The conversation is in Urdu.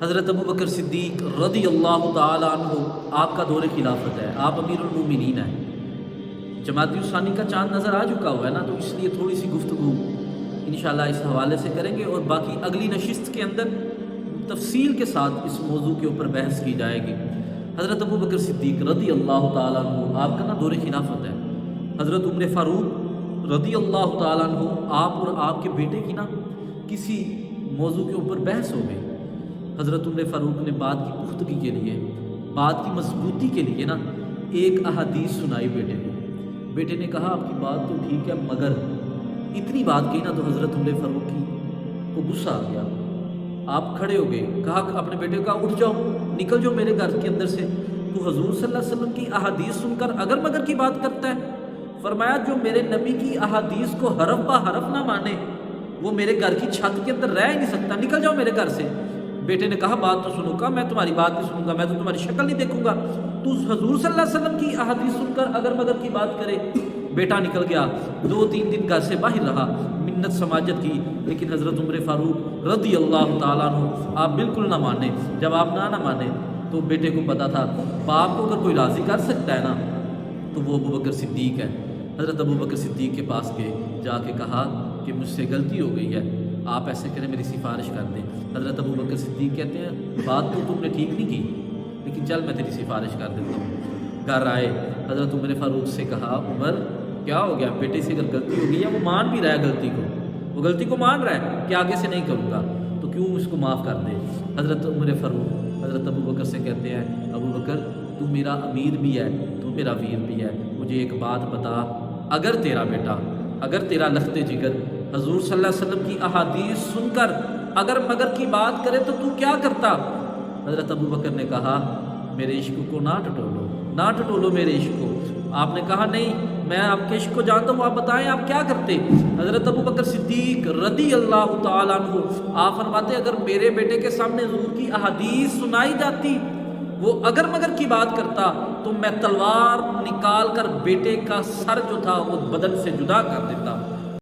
حضرت ابو بکر صدیق رضی اللہ تعالی عنہ آپ کا دور خلافت ہے، آپ امیر المومنین ہیں۔ جمادی الثانی کا چاند نظر آ چکا ہوا ہے نا، تو اس لیے تھوڑی سی گفتگو انشاءاللہ اس حوالے سے کریں گے، اور باقی اگلی نشست کے اندر تفصیل کے ساتھ اس موضوع کے اوپر بحث کی جائے گی۔ حضرت ابو بکر صدیق رضی اللہ تعالیٰ عنہ آپ کا نا دور خلافت ہے۔ حضرت عمر فاروق رضی اللہ تعالیٰ عنہ آپ اور آپ کے بیٹے کی نا کسی موضوع کے اوپر بحث ہو گئی۔ حضرت عمر فاروق نے بات کی پختگی کے لیے، بات کی مضبوطی کے لیے نا ایک احادیث سنائی بیٹے کو۔ بیٹے نے کہا آپ کی بات تو ٹھیک ہے، مگر اتنی بات کہی نا تو حضرت عمر فاروق کو غصہ آ گیا۔ آپ کھڑے ہو گئے، کہا اپنے بیٹے کو، کہا اٹھ جاؤ، نکل جاؤ میرے گھر کے اندر سے، تو حضور صلی اللہ علیہ وسلم کی احادیث سن کر اگر مگر کی بات کرتا ہے۔ فرمایا جو میرے نبی کی احادیث کو حرف بہ حرف نہ مانے وہ میرے گھر کی چھت کے اندر رہ ہی نہیں سکتا، نکل جاؤ میرے گھر سے۔ بیٹے نے کہا بات تو سنو، کہا میں تمہاری بات نہیں سنوں گا، میں تو تمہاری شکل نہیں دیکھوں گا، تو حضور صلی اللہ علیہ وسلم کی احادیث سن کر اگر مگر کی بات کرے۔ بیٹا نکل گیا، 2-3 دن گھر سے باہر رہا، منت سماجت کی، لیکن حضرت عمر فاروق رضی اللہ تعالیٰ عنہ آپ بالکل نہ مانے۔ جب آپ نہ مانے تو بیٹے کو پتا تھا باپ کو اگر کوئی راضی کر سکتا ہے نا تو وہ ابو بکر صدیق ہے۔ حضرت ابو بکر صدیق کے پاس گئے، جا کے کہا کہ مجھ سے غلطی ہو گئی ہے، آپ ایسے کریں میری سفارش کر دیں۔ حضرت ابو بکر صدیق کہتے ہیں بات تو تم نے ٹھیک نہیں کی، لیکن چل میں تیری سفارش کر دیتا ہوں۔ گھر آئے، حضرت عمر فاروق سے کہا عمر کیا ہو گیا، بیٹے سے اگر غلطی ہو گئی ہے، وہ مان بھی رہا ہے غلطی کو، وہ غلطی کو مان رہا ہے کہ آگے سے نہیں کروں گا، تو کیوں اس کو معاف کر دے۔ حضرت عمر فاروق حضرت ابو بکر سے کہتے ہیں ابو بکر تو میرا امیر بھی ہے، تو میرا ویر بھی ہے، مجھے ایک بات بتا، اگر تیرا بیٹا، اگر تیرا لخت جگر حضور صلی اللہ علیہ وسلم کی احادیث سن کر اگر مگر کی بات کرے تو کیا کرتا؟ حضرت ابو بکر نے کہا میرے عشق کو نہ ٹٹولو، نہ ٹٹولو میرے عشق کو۔ آپ نے کہا نہیں میں آپ کے عشق کو جانتا ہوں، آپ بتائیں آپ کیا کرتے؟ حضرت ابو بکر صدیق رضی اللہ تعالیٰ عنہ آپ فرماتے اگر میرے بیٹے کے سامنے حضور کی احادیث سنائی جاتی، وہ اگر مگر کی بات کرتا تو میں تلوار نکال کر بیٹے کا سر جو تھا وہ بدن سے جدا کر دیتا۔